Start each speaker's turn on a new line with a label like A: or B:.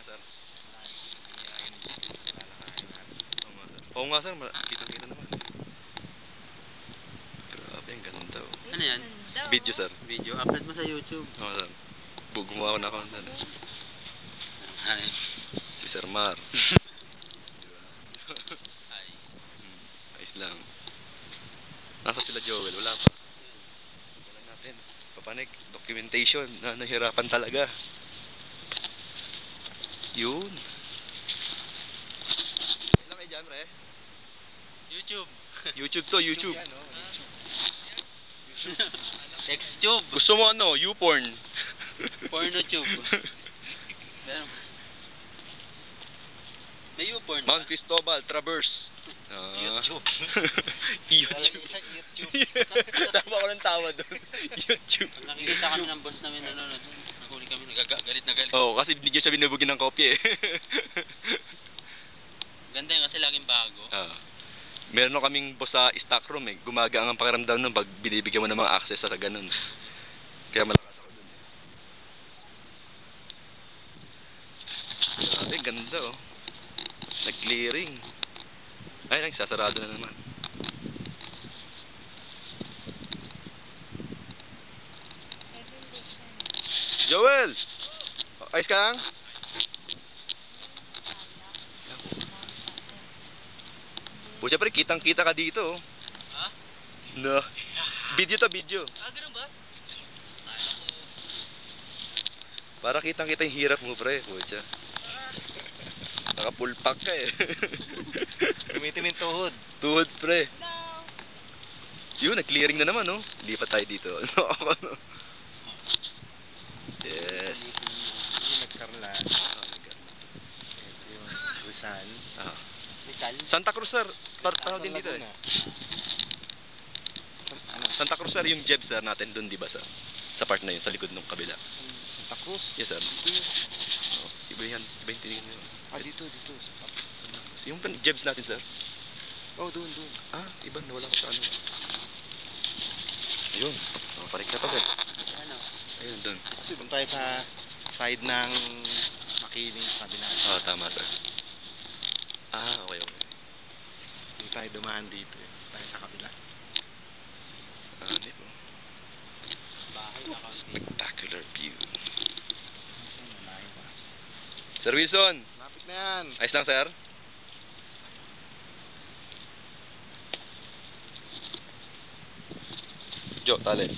A: sir. Oo nga sir, kita-kita naman. Grabe, ang ganda oh.
B: Ano yan?
A: Video sir.
B: Video? Upload mo sa YouTube.
A: Oo sir. Gumawa ko na account na.
B: Ay.
A: Si Sir Mar.
B: Ay.
A: Ayos lang. Nasa sila Joel? Wala pa. Wala natin. Papanik. Documentation. Nahirapan talaga. Yun. Ilan kayo dyan, re?
B: YouTube.
A: YouTube to, YouTube.
B: Xtube.
A: Gusto mo ano? YouPorn.
B: Pornotube. May YouPorn.
A: Mount Cristobal, Traverse.
B: YouTube.
A: YouTube. Tama ko ng tawa doon. YouTube.
B: Nakikita kami ng boss namin nanonood. Nahuli kami, galit na galit.
A: Oo, kasi hindi siya binubugin ng kopya eh.
B: Ganda yun kasi laging bago.
A: Meron kaming boss sa stock room eh. Gumagaan ang pakiramdam nun pag binibigyan mo ng mga access sa ganun. Kaya malakas ako dun eh. Grabe, ganda oh. Nag-clearing. Ay, nagsasarado na naman. Joel! Ayos ka lang? O siyempre, kitang-kita ka dito oh.
B: Ha?
A: No. Video to, video.
B: Ganun ba?
A: Para kitang-kita yung hirap mo, pre. Pucha. Naka-full pack ka eh.
C: Gamitin yung tuhod.
A: Tuhod, pre. Yun, nag-clearing na naman, no? Lipat tayo dito. Yes.
C: Yung nagkarla. Ito yung Rizal. Rizal?
A: Santa Cruz, sir. Tawag din dito eh. Santa Cruz, sir, yung Jeb, sir, natin doon, di ba, sir? Sa part na yun, sa likod ng kabila.
C: Santa Cruz?
A: Yes, sir. Iba yung tinigin nyo.
C: Dito.
A: Yung Jebs natin, sir.
C: Oh, doon.
A: Iba, nawala ko sa ano. Ayun. Parik na pa, sir.
B: Ano?
A: Ayun, doon.
C: Doon tayo sa side ng Makiling sa kabila.
A: Tama, sir. Okay.
C: Hindi tayo dumaan dito eh. Tayo sa kabila.
A: Hindi po.
B: Bahay na kami.
A: Spectacular view. Sir Wilson!
C: Lapit na yan.
A: Ayos lang, sir? Jo, tali.